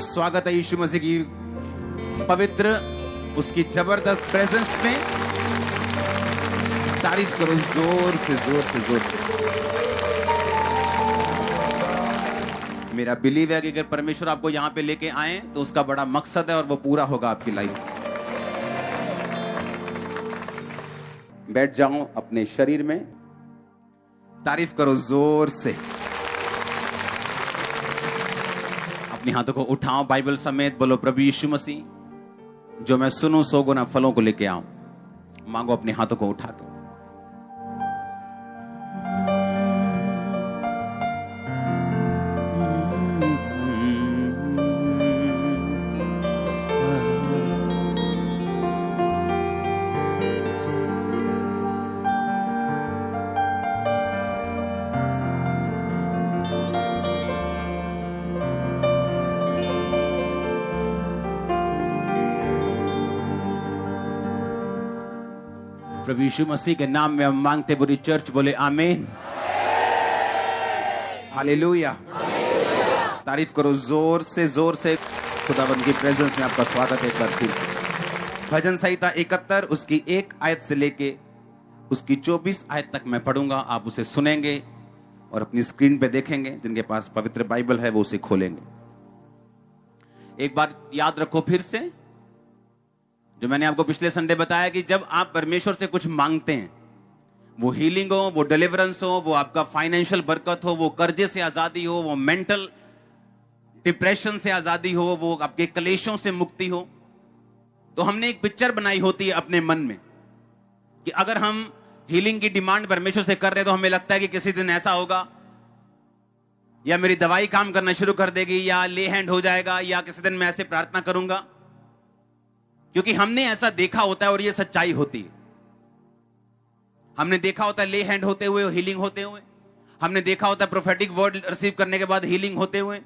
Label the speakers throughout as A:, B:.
A: स्वागत है यीशु मसीह की पवित्र, उसकी जबरदस्त प्रेजेंस में। तारीफ करो जोर से जोर से जोर से। मेरा बिलीव है कि अगर परमेश्वर आपको यहां पे लेके आए तो उसका बड़ा मकसद है और वो पूरा होगा आपकी लाइफ। बैठ जाओ अपने शरीर में, तारीफ करो जोर से। अपने हाथों को उठाओ बाइबल समेत, बोलो प्रभु यीशु मसीह, जो मैं सुनूं सौ गुना फलों को लेके आऊं। मांगो अपने हाथों को उठा के। प्रभु यीशु मसीह के नाम में हम मांगते, पूरी चर्च बोले आमीन, हालेलुया। तारीफ करो जोर से। खुदावंद की प्रेजेंस में आपका स्वागत है एक बार फिर से। भजन संहिता 71 उसकी 1 आयत से लेके उसकी 24 आयत तक मैं पढ़ूंगा, आप उसे सुनेंगे और अपनी स्क्रीन पे देखेंगे। जिनके पास पवित्र बाइबल है वो उसे खोलेंगे। एक बार याद रखो फिर से, जो मैंने आपको पिछले संडे बताया कि जब आप परमेश्वर से कुछ मांगते हैं, वो हीलिंग हो, वो डिलीवरेंस हो, वो आपका फाइनेंशियल बरकत हो, वो कर्जे से आजादी हो, वो मेंटल डिप्रेशन से आजादी हो, वो आपके कलेशों से मुक्ति हो, तो हमने एक पिक्चर बनाई होती है अपने मन में कि अगर हम हीलिंग की डिमांड परमेश्वर से कर रहे हैं तो हमें लगता है कि किसी दिन ऐसा होगा, या मेरी दवाई काम करना शुरू कर देगी, या ले हैंड हो जाएगा, या किसी दिन मैं ऐसे प्रार्थना करूंगा। क्योंकि हमने ऐसा देखा होता है और ये सच्चाई होती है। हमने देखा होता है ले हैंड होते हुए, हीलिंग होते हुए। हमने देखा होता है प्रोफेटिक वर्ड रिसीव करने के बाद हीलिंग होते हुए।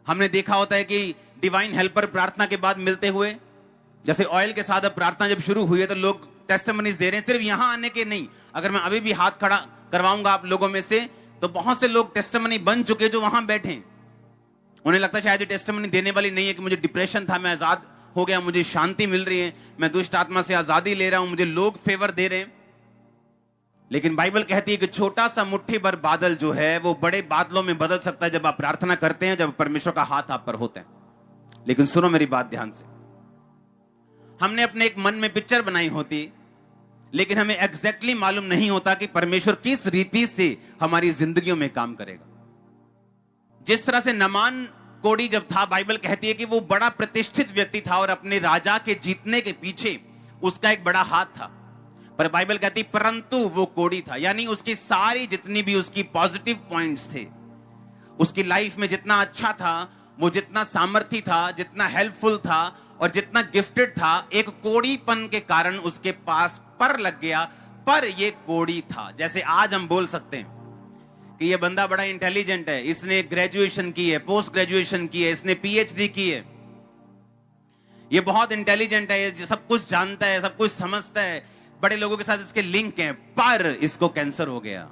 A: हमने देखा होता है कि डिवाइन हेल्पर प्रार्थना के बाद मिलते हुए। जैसे ऑयल के साथ अब प्रार्थना जब शुरू हुई है तो लोग टेस्टिमनीज दे रहे हैं, सिर्फ यहां आने के नहीं। अगर मैं अभी भी हाथ खड़ा करवाऊंगा आप लोगों में से, तो बहुत से लोग टेस्टिमनी बन चुके जो वहां बैठे। उन्हें लगता है शायद ये टेस्टिमनी देने वाली नहीं है कि मुझे डिप्रेशन था, मैं आजाद हो गया, मुझे शांति मिल रही है, मैं दुष्ट आत्मा से आजादी ले रहा हूं, मुझे लोग फेवर दे रहे हैं। लेकिन बाइबल कहती है कि छोटा सा मुट्ठी भर बादल जो है वो बड़े बादलों में बदल सकता है जब आप प्रार्थना करते हैं, जब परमेश्वर का हाथ आप पर होता है। लेकिन सुनो मेरी बात ध्यान से, हमने अपने एक मन में पिक्चर बनाई होती, लेकिन हमें एग्जैक्टली मालूम नहीं होता कि परमेश्वर किस रीति से हमारी जिंदगियों में काम करेगा। जिस तरह से नमान कोड़ी जब था, बाइबल कहती है कि वो बड़ा प्रतिष्ठित व्यक्ति था और अपने राजा के जीतने के पीछे उसका एक बड़ा हाथ था। पर बाइबल कहती परंतु वो कोड़ी था, यानी उसकी सारी जितनी भी उसकी पॉजिटिव पॉइंट्स थे, उसकी लाइफ में जितना अच्छा था, वो जितना सामर्थी था, जितना हेल्पफुल था और जितना गिफ्टेड था, एक कोड़ीपन के कारण उसके पास पर लग गया। पर ये कोड़ी था। जैसे आज हम बोल सकते हैं कि ये बंदा बड़ा इंटेलिजेंट है, इसने ग्रेजुएशन की है, पोस्ट ग्रेजुएशन की है, इसने पीएचडी की है, ये बहुत इंटेलिजेंट है, ये सब कुछ जानता है, सब कुछ समझता है, बड़े लोगों के साथ इसके लिंक हैं, पर इसको कैंसर हो गया।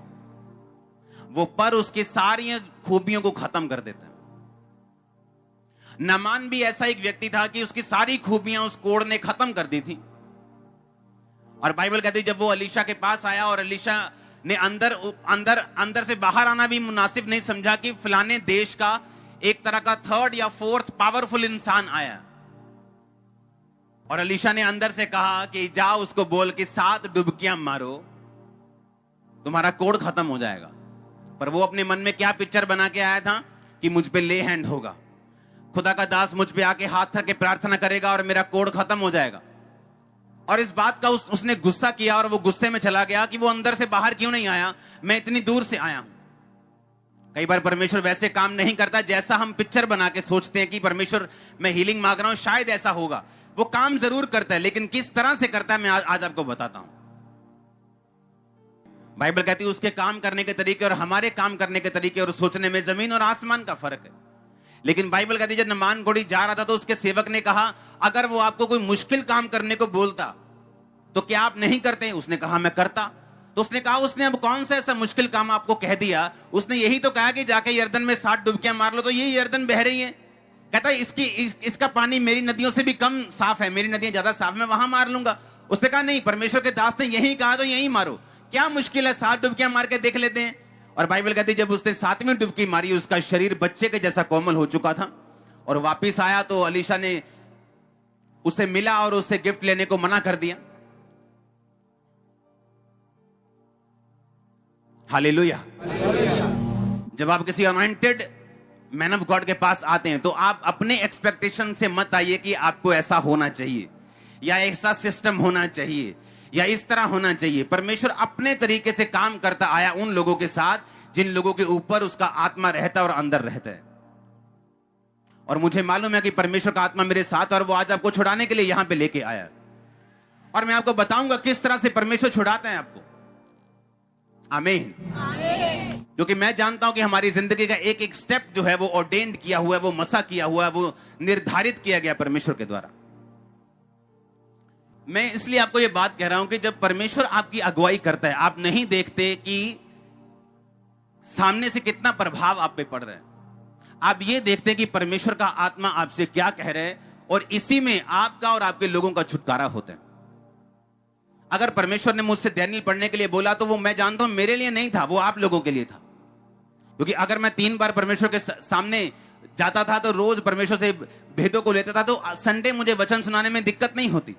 A: वो पर उसकी सारी खूबियों को खत्म कर देता है। नामान भी ऐसा एक व्यक्ति था कि उसकी सारी खूबियां उस कोड़ ने खत्म कर दी थी। और बाइबल कहती जब वो अलीशा के पास आया और अलीशा ने अंदर से बाहर आना भी मुनासिब नहीं समझा कि फलाने देश का एक तरह का 3rd या 4th पावरफुल इंसान आया, और अलीशा ने अंदर से कहा कि जाओ उसको बोल कि 7 डुबकियां मारो, तुम्हारा कोड़ खत्म हो जाएगा। पर वो अपने मन में क्या पिक्चर बना के आया था कि मुझ पे ले हैंड होगा, खुदा का दास मुझ पे आके हाथ धर के प्रार्थना करेगा और मेरा कोड़ खत्म हो जाएगा। और इस बात का उसने गुस्सा किया और वो गुस्से में चला गया कि वो अंदर से बाहर क्यों नहीं आया, मैं इतनी दूर से आया हूं। कई बार परमेश्वर वैसे काम नहीं करता जैसा हम पिक्चर बना के सोचते हैं कि परमेश्वर मैं हीलिंग मांग रहा हूं, शायद ऐसा होगा। वो काम जरूर करता है, लेकिन किस तरह से करता है मैं आज आपको बताता हूं। बाइबल कहती है उसके काम करने के तरीके और हमारे काम करने के तरीके और सोचने में जमीन और आसमान का फर्क है। लेकिन बाइबल कहती है जब नामान कोड़ी जा रहा था तो उसके सेवक ने कहा अगर वो आपको कोई मुश्किल काम करने को बोलता तो क्या आप नहीं करते? उसने कहा मैं करता। तो उसने कहा उसने अब कौन सा ऐसा मुश्किल काम आपको कह दिया? उसने यही तो कहा कि जाके यर्दन में 7 डुबकियां मार लो, तो ये यर्दन बह रही है, कहता है इसका पानी मेरी नदियों से भी कम साफ है, मेरी नदियां ज्यादा साफ, मैं वहां मार लूंगा। उसने कहा नहीं, परमेश्वर के दास ने यही कहा तो यही मारो, क्या मुश्किल है, 7 डुबकियां मार के देख लेते हैं। और बाइबल कहती है जब उसने 7वीं डुबकी मारी उसका शरीर बच्चे के जैसा कोमल हो चुका था। और वापिस आया तो अलीशा ने उसे मिला और उससे गिफ्ट लेने को मना कर दिया। हालेलुया। जब आप किसी अनॉइंटेड मैन ऑफ गॉड के पास आते हैं तो आप अपने एक्सपेक्टेशन से मत आइए कि आपको ऐसा होना चाहिए या ऐसा सिस्टम होना चाहिए या इस तरह होना चाहिए। परमेश्वर अपने तरीके से काम करता आया उन लोगों के साथ जिन लोगों के ऊपर उसका आत्मा रहता है और अंदर रहता है। और मुझे मालूम है कि परमेश्वर का आत्मा मेरे साथ और वो आज आपको छुड़ाने के लिए यहां पे लेके आया। और मैं आपको बताऊंगा किस तरह से परमेश्वर छुड़ाता है आपको। आमीन। क्योंकि मैं जानता हूं कि हमारी जिंदगी का एक एक स्टेप जो है वो ऑर्डेन्ड किया हुआ है, वो मसा किया हुआ है, वो निर्धारित किया गया परमेश्वर के द्वारा। मैं इसलिए आपको ये बात कह रहा हूं कि जब परमेश्वर आपकी अगुवाई करता है आप नहीं देखते कि सामने से कितना प्रभाव आप पे पड़ रहा है, आप ये देखते हैं कि परमेश्वर का आत्मा आपसे क्या कह रहा है और इसी में आपका और आपके लोगों का छुटकारा होता है। अगर परमेश्वर ने मुझसे दैनियल पढ़ने के लिए बोला तो वो मैं जानता हूं मेरे लिए नहीं था, वो आप लोगों के लिए था। क्योंकि अगर मैं 3 बार परमेश्वर के सामने जाता था तो रोज परमेश्वर से भेदों को लेता था तो संडे मुझे वचन सुनाने में दिक्कत नहीं होती।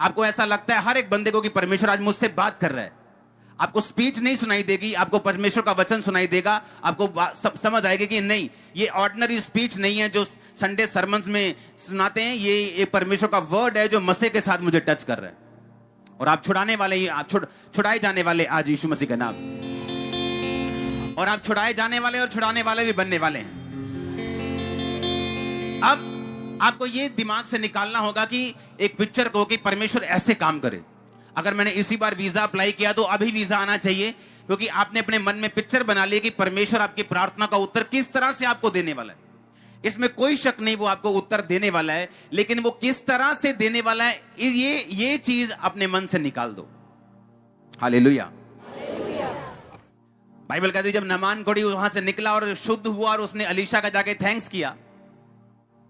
A: आपको ऐसा लगता है हर एक बंदे को कि परमेश्वर आज मुझसे बात कर रहा है, आपको स्पीच नहीं सुनाई देगी, आपको परमेश्वर का वचन सुनाई देगा, आपको समझ आएगी कि नहीं ये ऑर्डिनरी स्पीच नहीं है जो संडे सरमन्स में सुनाते हैं, ये परमेश्वर का वर्ड है जो मसीह के साथ मुझे टच कर रहा है। और आप छुड़ाने वाले ही, आप छुड़ाए जाने वाले आज यीशु मसीह का नाम, और आप छुड़ाए जाने वाले और छुड़ाने वाले भी बनने वाले हैं। अब आपको ये दिमाग से निकालना होगा कि एक पिक्चर को कि परमेश्वर ऐसे काम करे। अगर मैंने इसी बार वीजा अप्लाई किया तो अभी वीजा आना चाहिए, क्योंकि आपने अपने मन में पिक्चर बना ली कि परमेश्वर आपकी प्रार्थना का उत्तर किस तरह से आपको देने वाला है। इसमें कोई शक नहीं, वो आपको उत्तर देने वाला है, लेकिन वो किस तरह से देने वाला है ये चीज अपने मन से निकाल दो। हालेलुया। बाइबल कहती है जब नामान कोढ़ी वहां से निकला और शुद्ध हुआ और उसने अलीशा का जाके थैंक्स किया,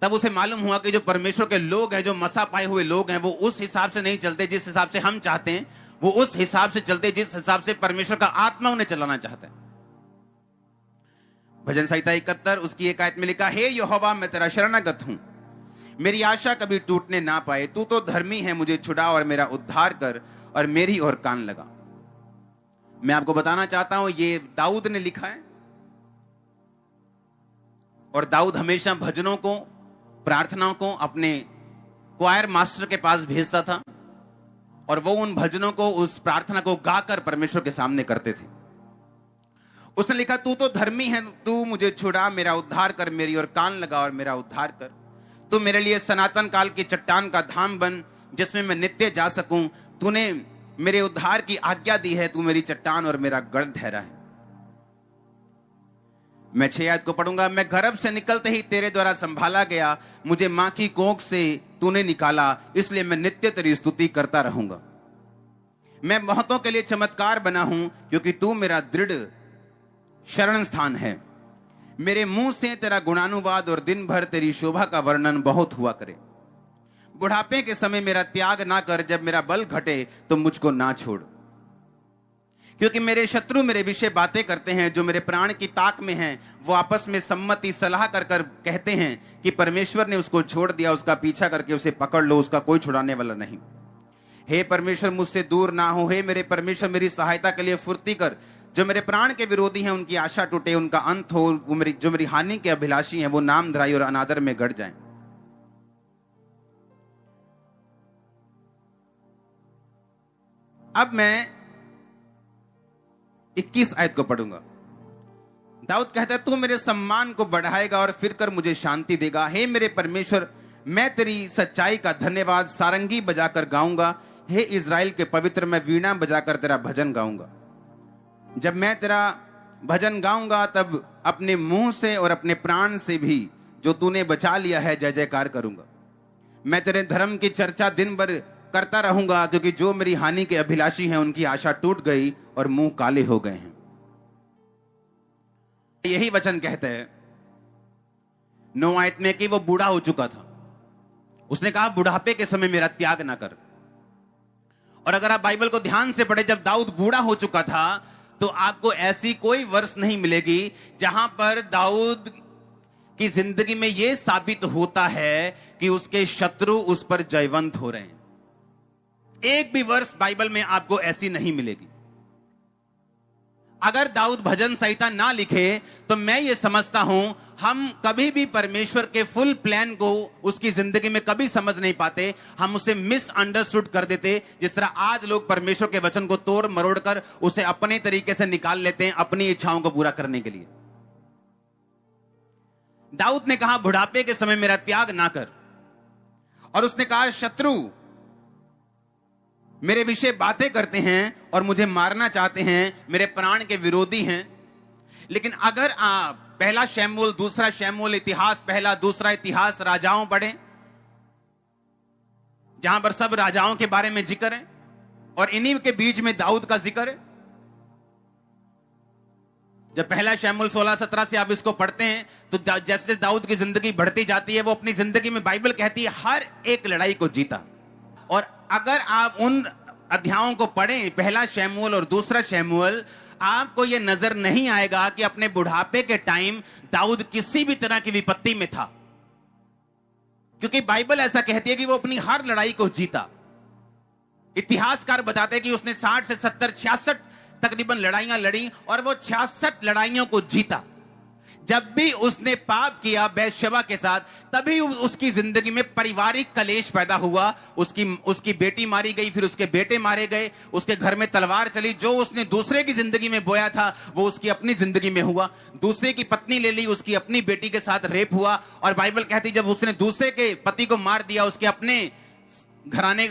A: तब उसे मालूम हुआ कि जो परमेश्वर के लोग हैं, जो मसा पाए हुए लोग हैं, वो उस हिसाब से नहीं चलते जिस हिसाब से हम चाहते हैं, वो उस हिसाब से चलते जिस हिसाब से परमेश्वर का आत्मा उन्हें चलाना चाहता है। भजन संहिता 71 उसकी 1 आयत में लिखा, हे यहोवा मैं तेरा शरणागत हूं, मेरी आशा कभी टूटने ना पाए, तू तो धर्मी है, मुझे छुड़ा और मेरा उद्धार कर और मेरी ओर कान लगा। मैं आपको बताना चाहता हूं ये दाऊद ने लिखा है, और दाऊद हमेशा भजनों को, प्रार्थनाओं को अपने क्वायर मास्टर के पास भेजता था और वो उन भजनों को, उस प्रार्थना को गाकर परमेश्वर के सामने करते थे। उसने लिखा, तू तो धर्मी है, तू मुझे छुड़ा, मेरा उद्धार कर, मेरी ओर कान लगा और मेरा उद्धार कर। तू मेरे लिए सनातन काल की चट्टान का धाम बन जिसमें मैं नित्य जा सकूं। तूने मेरे उद्धार की आज्ञा दी है, तू मेरी चट्टान और मेरा गढ़ ठहरा है। मैं 6 आयत को पढ़ूंगा। मैं गर्भ से निकलते ही तेरे द्वारा संभाला गया, मुझे मां की कोख से तूने निकाला, इसलिए मैं नित्य तेरी स्तुति करता रहूंगा। मैं बहुतों के लिए चमत्कार बना हूं, क्योंकि तू मेरा दृढ़ शरण स्थान है। मेरे मुंह से तेरा गुणानुवाद और दिन भर तेरी शोभा का वर्णन बहुत हुआ करे। बुढ़ापे के समय मेरा त्याग ना कर, जब मेरा बल घटे तो मुझको ना छोड़। क्योंकि मेरे शत्रु मेरे विषय बातें करते हैं, जो मेरे प्राण की ताक में हैं, वो आपस में सम्मति सलाह कर कर कहते हैं कि परमेश्वर ने उसको छोड़ दिया, उसका पीछा करके उसे पकड़ लो, उसका कोई छुड़ाने वाला नहीं। हे परमेश्वर मुझसे दूर ना हो, हे मेरे परमेश्वर मेरी सहायता के लिए फुर्ती कर। जो मेरे प्राण के विरोधी हैं उनकी आशा टूटे, उनका अंत हो। जो मेरी हानि के अभिलाषी हैं वो नाम धराई और अनादर में गड़ जाएं। अब मैं 21 आयत को पढ़ूंगा। दाऊद कहता है, तू मेरे सम्मान को बढ़ाएगा और फिर कर मुझे शांति देगा। हे मेरे परमेश्वर, मैं तेरी सच्चाई का धन्यवाद सारंगी बजाकर गाऊंगा। हे इज़राइल के पवित्र, मैं वीणा बजाकर तेरा भजन गाऊंगा। जब मैं तेरा भजन गाऊंगा तब अपने मुंह से और अपने प्राण से भी जो तूने बचा लिया है जय जयकार करूंगा। मैं तेरे धर्म की चर्चा दिन भर करता रहूंगा, क्योंकि जो मेरी हानि के अभिलाषी हैं उनकी आशा टूट गई और मुंह काले हो गए हैं। यही वचन कहते हैं, 9 आयत में कि वो बूढ़ा हो चुका था। उसने कहा बुढ़ापे के समय मेरा त्याग ना कर। और अगर आप बाइबल को ध्यान से पढ़े, जब दाऊद बूढ़ा हो चुका था तो आपको ऐसी कोई वर्ष नहीं मिलेगी जहां पर दाऊद की जिंदगी में यह साबित होता है कि उसके शत्रु उस पर जयवंत हो रहे हैं। एक भी वर्ष बाइबल में आपको ऐसी नहीं मिलेगी। अगर दाऊद भजन संहिता ना लिखे तो मैं ये समझता हूं हम कभी भी परमेश्वर के फुल प्लान को उसकी जिंदगी में कभी समझ नहीं पाते। हम उसे मिसअंडरस्टूड कर देते, जिस तरह आज लोग परमेश्वर के वचन को तोड़ मरोड़ कर उसे अपने तरीके से निकाल लेते हैं अपनी इच्छाओं को पूरा करने के लिए। दाऊद ने कहा बुढ़ापे के समय मेरा त्याग ना कर, और उसने कहा शत्रु मेरे विषय बातें करते हैं और मुझे मारना चाहते हैं, मेरे प्राण के विरोधी हैं। लेकिन अगर आप पहला शमूएल, दूसरा शमूएल, इतिहास पहला, दूसरा इतिहास, राजाओं पढ़ें, जहां पर सब राजाओं के बारे में जिक्र है और इन्हीं के बीच में दाऊद का जिक्र है। जब पहला शमूएल 16-17 से आप इसको पढ़ते हैं तो जैसे दाऊद की जिंदगी बढ़ती जाती है, वो अपनी जिंदगी में बाइबल कहती है हर एक लड़ाई को जीता। और अगर आप उन अध्यायों को पढ़ें, पहला शमूएल और दूसरा शमूएल, आपको यह नजर नहीं आएगा कि अपने बुढ़ापे के टाइम दाऊद किसी भी तरह की विपत्ति में था, क्योंकि बाइबल ऐसा कहती है कि वो अपनी हर लड़ाई को जीता। इतिहासकार बताते हैं कि उसने 60 से 70, 66 तकरीबन लड़ाइयां लड़ी और वो 66 लड़ाइयों को जीता। जब भी उसने पाप किया बैतशबा के साथ, तभी उसकी जिंदगी में पारिवारिक कलेश पैदा हुआ। उसकी बेटी मारी गई, फिर उसके बेटे मारे गए, उसके घर में तलवार चली। जो उसने दूसरे की जिंदगी में बोया था वो उसकी अपनी जिंदगी में हुआ। दूसरे की पत्नी ले ली, उसकी अपनी बेटी के साथ रेप हुआ। और बाइबल कहती जब उसने दूसरे के पति को मार दिया, उसके अपने घराने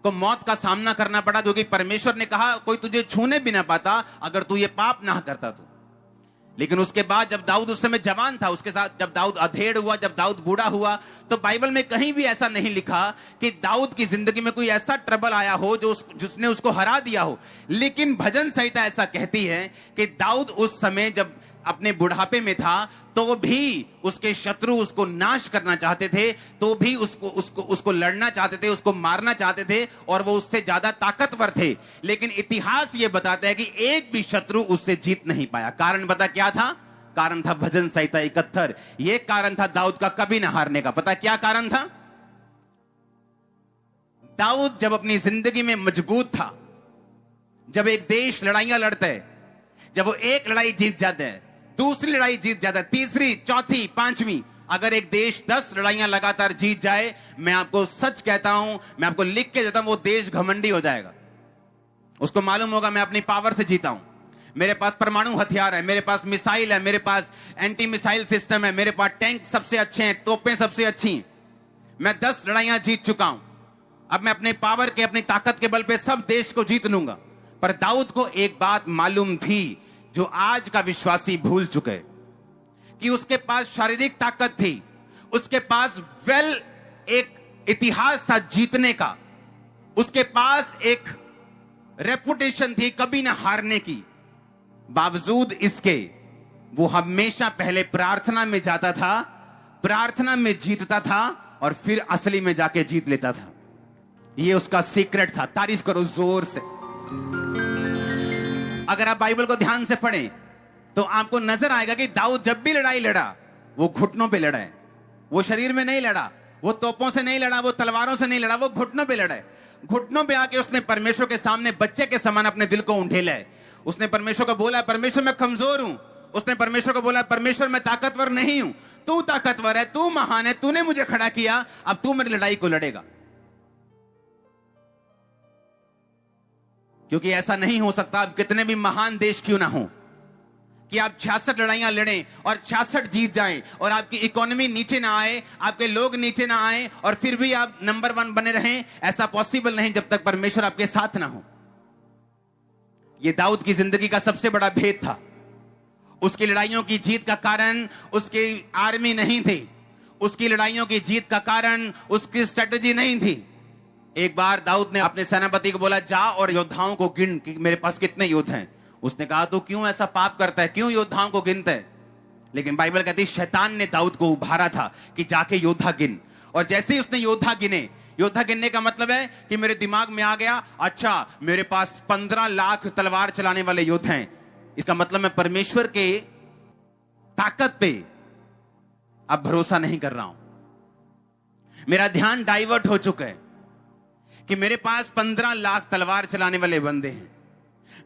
A: को मौत का सामना करना पड़ा, क्योंकि परमेश्वर ने कहा कोई तुझे छूने भी ना पाता अगर तू ये पाप ना करता तो। लेकिन उसके बाद जब दाऊद उस समय जवान था, उसके साथ जब दाऊद अधेड़ हुआ, जब दाऊद बूढ़ा हुआ, तो बाइबल में कहीं भी ऐसा नहीं लिखा कि दाऊद की जिंदगी में कोई ऐसा ट्रबल आया हो जिसने उसको हरा दिया हो। लेकिन भजन संहिता ऐसा कहती है कि दाऊद उस समय जब अपने बुढ़ापे में था तो भी उसके शत्रु उसको नाश करना चाहते थे, तो भी उसको लड़ना चाहते थे, उसको मारना चाहते थे, और वो उससे ज्यादा ताकतवर थे। लेकिन इतिहास ये बताता है कि एक भी शत्रु उससे जीत नहीं पाया। कारण पता क्या था? कारण था भजन संहिता 71। ये कारण था दाऊद का कभी न हारने का। पता क्या कारण था? दाऊद जब अपनी जिंदगी में मजबूत था, जब एक देश लड़ाइयां लड़ता है, जब वो एक लड़ाई जीत जाता है, दूसरी लड़ाई जीत जाता है, तीसरी, चौथी, पांचवी, अगर एक देश 10 लड़ाइयां लगातार जीत जाए, मैं आपको सच कहता हूं, मैं आपको लिख के देता हूं, वो देश घमंडी हो जाएगा। उसको मालूम होगा मैं अपनी पावर से जीता हूं, मेरे पास परमाणु हथियार है, मेरे पास मिसाइल है, मेरे पास एंटी मिसाइल सिस्टम है, मेरे पास टैंक सबसे अच्छे हैं, तोपें सबसे अच्छी हैं, मैं 10 लड़ाइयां जीत चुका हूं, अब मैं अपने पावर के, अपनी ताकत के बल पे सब देश को जीत लूंगा। पर दाऊद को एक बात मालूम थी जो आज का विश्वासी भूल चुके, कि उसके पास शारीरिक ताकत थी, उसके पास एक इतिहास था जीतने का, उसके पास एक रेपुटेशन थी कभी ना हारने की। बावजूद इसके वो हमेशा पहले प्रार्थना में जाता था, प्रार्थना में जीतता था और फिर असली में जाके जीत लेता था। ये उसका सीक्रेट था। तारीफ करो जोर से। अगर आप बाइबल को ध्यान से पढ़ें तो आपको नजर आएगा कि दाऊद जब भी लड़ाई लड़ा वो घुटनों पे लड़ा है। वो शरीर में नहीं लड़ा, वो तोपों से नहीं लड़ा, वो तलवारों से नहीं लड़ा, वो घुटनों पे लड़ा है। घुटनों पे आके उसने परमेश्वर के सामने बच्चे के समान अपने दिल को उंडेला है। उसने परमेश्वर को बोला, परमेश्वर मैं कमजोर हूं। उसने परमेश्वर को बोला, परमेश्वर मैं ताकतवर नहीं हूं, तू ताकतवर है, तू महान है, तूने मुझे खड़ा किया, अब तू मेरी लड़ाई को लड़ेगा। क्योंकि ऐसा नहीं हो सकता, आप कितने भी महान देश क्यों ना हो, कि आप 66 लड़ाइयां लड़ें और 66 जीत जाएं और आपकी इकोनॉमी नीचे ना आए, आपके लोग नीचे ना आए और फिर भी आप नंबर 1 बने रहें। ऐसा पॉसिबल नहीं जब तक परमेश्वर आपके साथ ना हो। यह दाऊद की जिंदगी का सबसे बड़ा भेद था। उसकी लड़ाइयों की जीत का कारण उसकी आर्मी नहीं थी, उसकी लड़ाइयों की जीत का कारण उसकी स्ट्रेटजी नहीं थी। एक बार दाऊद ने अपने सेनापति को बोला, जा और योद्धाओं को गिन कि मेरे पास कितने योद्धा हैं। उसने कहा, तो क्यों ऐसा पाप करता है, क्यों योद्धाओं को गिनता है? लेकिन बाइबल कहती है शैतान ने दाऊद को उभारा था कि जाके योद्धा गिन, और जैसे ही उसने योद्धा गिने, योद्धा गिनने का मतलब है कि मेरे दिमाग में आ गया, अच्छा मेरे पास 15 लाख तलवार चलाने वाले योद्धा हैं, इसका मतलब मैं परमेश्वर के ताकत पे अब भरोसा नहीं कर रहा हूं। मेरा ध्यान डाइवर्ट हो चुका है कि मेरे पास 15 लाख तलवार चलाने वाले बंदे हैं,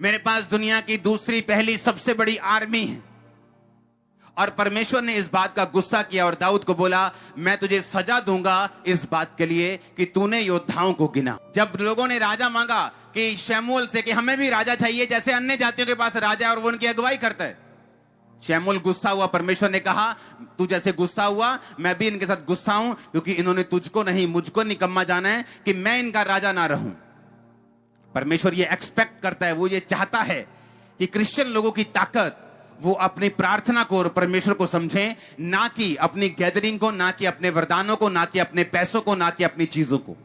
A: मेरे पास दुनिया की दूसरी पहली सबसे बड़ी आर्मी है। और परमेश्वर ने इस बात का गुस्सा किया और दाऊद को बोला, मैं तुझे सजा दूंगा इस बात के लिए कि तूने योद्धाओं को गिना। जब लोगों ने राजा मांगा कि शमूएल से कि हमें भी राजा चाहिए जैसे अन्य जातियों के पास राजा है और वो उनकी अगुवाई करता है, शमूएल गुस्सा हुआ। परमेश्वर ने कहा, तू जैसे गुस्सा हुआ मैं भी इनके साथ गुस्सा हूं, क्योंकि इन्होंने तुझको नहीं मुझको निकम्मा जाना है कि मैं इनका राजा ना रहूं। परमेश्वर ये एक्सपेक्ट करता है, वो ये चाहता है कि क्रिश्चियन लोगों की ताकत वो अपनी प्रार्थना को और परमेश्वर को समझें, ना कि अपनी गैदरिंग को, ना कि अपने वरदानों को, ना कि अपने पैसों को, ना कि अपनी चीजों को।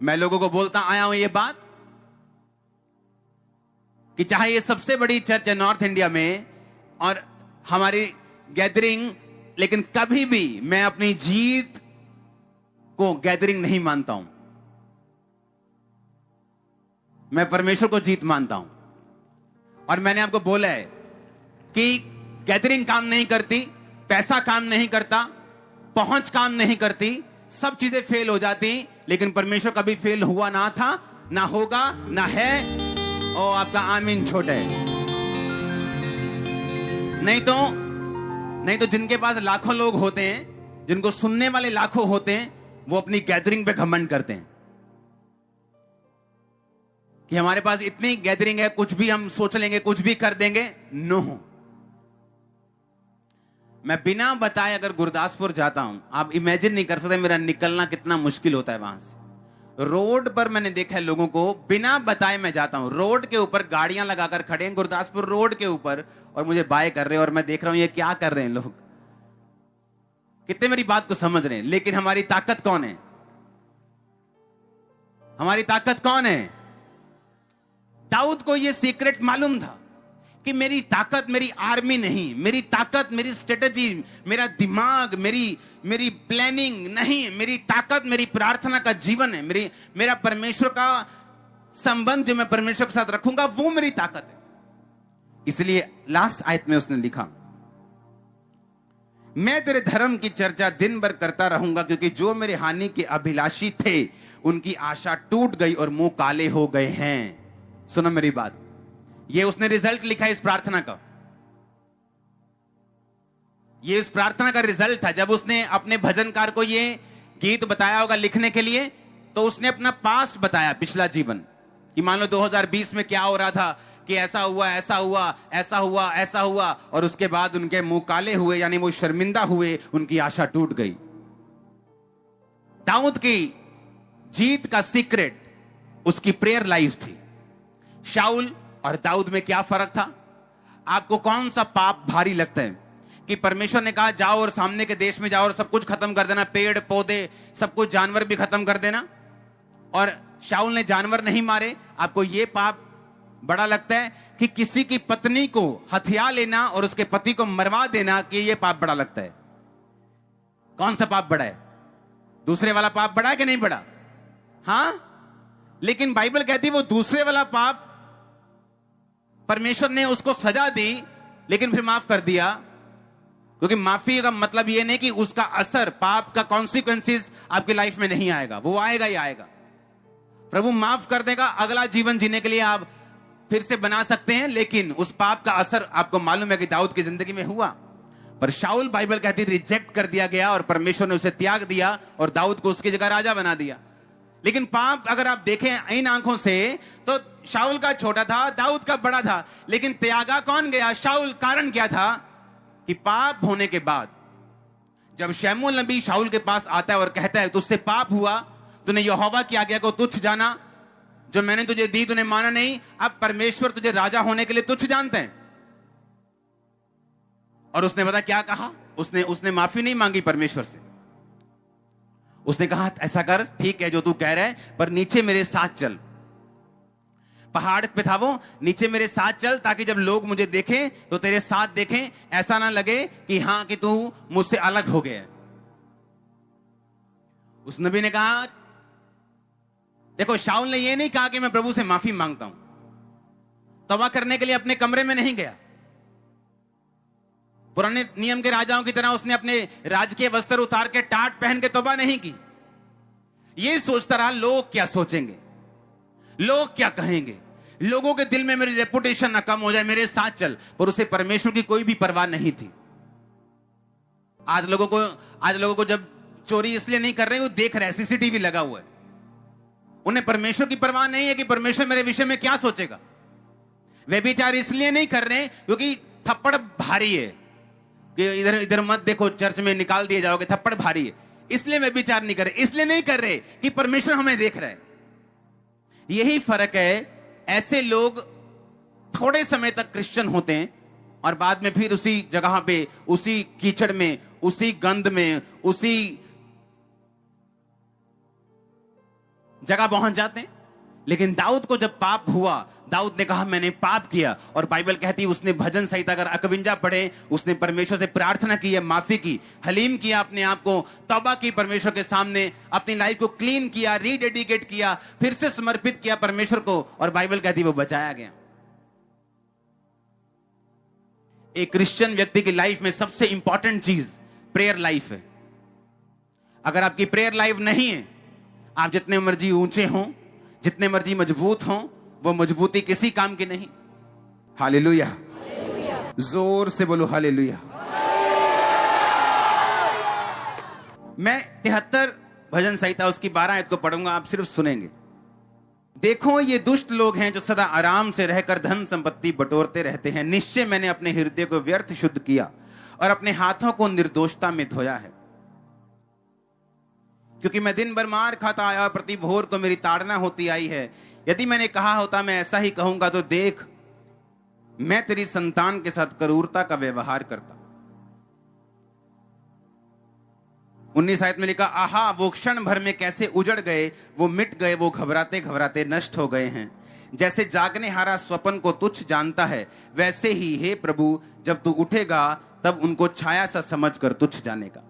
A: मैं लोगों को बोलता आया हूं ये बात कि चाहे ये सबसे बड़ी चर्च है नॉर्थ इंडिया में और हमारी गैदरिंग, लेकिन कभी भी मैं अपनी जीत को गैदरिंग नहीं मानता हूं, मैं परमेश्वर को जीत मानता हूं। और मैंने आपको बोला है कि गैदरिंग काम नहीं करती, पैसा काम नहीं करता, पहुंच काम नहीं करती, सब चीजें फेल हो जाती, लेकिन परमेश्वर कभी फेल हुआ ना था, ना होगा, ना है। और आपका आमीन छोटा है। नहीं तो जिनके पास लाखों लोग होते हैं, जिनको सुनने वाले लाखों होते हैं, वो अपनी गैदरिंग पे घमंड करते हैं कि हमारे पास इतनी गैदरिंग है, कुछ भी हम सोच लेंगे, कुछ भी कर देंगे। नो, मैं बिना बताए अगर गुरदासपुर जाता हूं, आप इमेजिन नहीं कर सकते मेरा निकलना कितना मुश्किल होता है वहां से। रोड पर मैंने देखा है लोगों को, बिना बताए मैं जाता हूं, रोड के ऊपर गाड़ियां लगाकर खड़े हैं गुरदासपुर रोड के ऊपर, और मुझे बाय कर रहे हैं, और मैं देख रहा हूं ये क्या कर रहे हैं लोग, कितने मेरी बात को समझ रहे हैं। लेकिन हमारी ताकत कौन है? हमारी ताकत कौन है? दाऊद को यह सीक्रेट मालूम था कि मेरी ताकत मेरी आर्मी नहीं, मेरी ताकत मेरी स्ट्रेटेजी, मेरा दिमाग, मेरी प्लानिंग नहीं, मेरी ताकत मेरी प्रार्थना का जीवन है, मेरा परमेश्वर का संबंध जो मैं परमेश्वर के साथ रखूंगा, वो मेरी ताकत है। इसलिए लास्ट आयत में उसने लिखा, मैं तेरे धर्म की चर्चा दिन भर करता रहूंगा, क्योंकि जो मेरे हानि के अभिलाषी थे उनकी आशा टूट गई और मुंह काले हो गए हैं। सुनो मेरी बात, ये उसने रिजल्ट लिखा इस प्रार्थना का, ये इस प्रार्थना का रिजल्ट था। जब उसने अपने भजनकार को ये गीत बताया होगा लिखने के लिए, तो उसने अपना पास्ट बताया, पिछला जीवन, कि मान लो 2020 में क्या हो रहा था, कि ऐसा हुआ, ऐसा हुआ, ऐसा हुआ, ऐसा हुआ, और उसके बाद उनके मुंह काले हुए, यानी वो शर्मिंदा हुए, उनकी आशा टूट गई। दाऊद की जीत का सीक्रेट उसकी प्रेयर लाइफ थी। शाऊल और दाऊद में क्या फर्क था? आपको कौन सा पाप भारी लगता है कि परमेश्वर ने कहा जाओ और सामने के देश में जाओ और सब कुछ खत्म कर देना, पेड़ पौधे सब कुछ, जानवर भी खत्म कर देना, और शाऊल ने जानवर नहीं मारे। आपको यह पाप बड़ा लगता है कि किसी की पत्नी को हथिया लेना और उसके पति को मरवा देना, कि यह पाप बड़ा लगता है? कौन सा पाप बड़ा है? दूसरे वाला पाप बड़ा है कि नहीं बड़ा? हां, लेकिन बाइबल कहती है वो दूसरे वाला पाप परमेश्वर ने उसको सजा दी, लेकिन फिर माफ कर दिया, क्योंकि माफी का मतलब यह नहीं कि उसका असर, पाप का कॉन्सिक्वेंसेस आपकी लाइफ में नहीं आएगा, वो आएगा ही आएगा। प्रभु माफ कर देगा, अगला जीवन जीने के लिए आप फिर से बना सकते हैं, लेकिन उस पाप का असर आपको मालूम है कि दाऊद की जिंदगी में हुआ। पर शाऊल, बाइबल कहती है, रिजेक्ट कर दिया गया और परमेश्वर ने उसे त्याग दिया और दाऊद को उसकी जगह राजा बना दिया। लेकिन पाप अगर आप देखें इन आंखों से तो शाऊल का छोटा था, दाऊद का बड़ा था, लेकिन त्यागा कौन गया? शाऊल। कारण क्या था? कि पाप होने के बाद जब शमूएल नबी शाऊल के पास आता है और कहता है तुझसे पाप हुआ, तूने यहोवा की आज्ञा को तुच्छ जाना, जो मैंने तुझे दी तूने माना नहीं, अब परमेश्वर तुझे राजा होने के लिए तुच्छ जानते हैं। और उसने पता क्या कहा? उसने माफी नहीं मांगी परमेश्वर से। उसने कहा ऐसा कर, ठीक है जो तू कह रहा है, पर नीचे मेरे साथ चल। पहाड़ पे था वो, नीचे मेरे साथ चल ताकि जब लोग मुझे देखें तो तेरे साथ देखें, ऐसा ना लगे कि हां कि तू मुझसे अलग हो गया। उस नबी ने कहा, देखो शाऊल ने यह नहीं कहा कि मैं प्रभु से माफी मांगता हूं, तौबा करने के लिए अपने कमरे में नहीं गया। पुराने नियम के राजाओं की तरह उसने अपने राजकीय वस्त्र उतार के टाट पहन के तौबा नहीं की। ये सोचता रहा लोग क्या सोचेंगे, लोग क्या कहेंगे, लोगों के दिल में मेरी रेपुटेशन ना कम हो जाए, मेरे साथ चल। पर उसे परमेश्वर की कोई भी परवाह नहीं थी। आज लोगों को जब चोरी इसलिए नहीं कर रहे, वो देख रहे, सीसीटीवी लगा हुआ है। उन्हें परमेश्वर की परवाह नहीं है कि परमेश्वर मेरे विषय में क्या सोचेगा। वे विचार इसलिए नहीं कर रहे क्योंकि थप्पड़ भारी है, कि इधर इधर मत देखो, चर्च में निकाल दिए जाओगे, थप्पड़ भारी है, इसलिए वे विचार नहीं कर रहे। इसलिए नहीं कर रहे कि परमेश्वर हमें देख रहा है। यही फर्क है। ऐसे लोग थोड़े समय तक क्रिश्चियन होते हैं और बाद में फिर उसी जगह पे, उसी कीचड़ में, उसी गंद में, उसी जगह पहुंच जाते हैं। लेकिन दाऊद को जब पाप हुआ, दाऊद ने कहा मैंने पाप किया, और बाइबल कहती है उसने भजन संहिता अगर 51 पढ़े, उसने परमेश्वर से प्रार्थना की है, माफी की, हलीम किया, अपने आप को तौबा की परमेश्वर के सामने, अपनी लाइफ को क्लीन किया, रीडेडिकेट किया, फिर से समर्पित किया परमेश्वर को, और बाइबल कहती है वो बचाया गया। एक क्रिश्चियन व्यक्ति की लाइफ में सबसे इंपॉर्टेंट चीज प्रेयर लाइफ है। अगर आपकी प्रेयर लाइफ नहीं है, आप जितने मर्जी ऊंचे हों, जितने मर्जी मजबूत हों, वो मजबूती किसी काम की नहीं। हालेलुया, जोर से बोलो हालेलुया। मैं 73 भजन संहिता उसकी 12 आयत को पढ़ूंगा, आप सिर्फ सुनेंगे। देखो ये दुष्ट लोग हैं जो सदा आराम से रहकर धन संपत्ति बटोरते रहते हैं। निश्चय मैंने अपने हृदय को व्यर्थ शुद्ध किया और अपने हाथों को निर्दोषता में धोया है। क्योंकि मैं दिन भर मार खाता आया और प्रति भोर को मेरी ताड़ना होती आई है। यदि मैंने कहा होता मैं ऐसा ही कहूंगा, तो देख मैं तेरी संतान के साथ क्रूरता का व्यवहार करता। 19 आयत में लिखा, आहा वो क्षण भर में कैसे उजड़ गए, वो मिट गए, वो घबराते घबराते नष्ट हो गए हैं। जैसे जागने हारा स्वप्न को तुच्छ जानता है, वैसे ही हे प्रभु जब तू उठेगा तब उनको छाया सा समझकर तुच्छ जानेगा।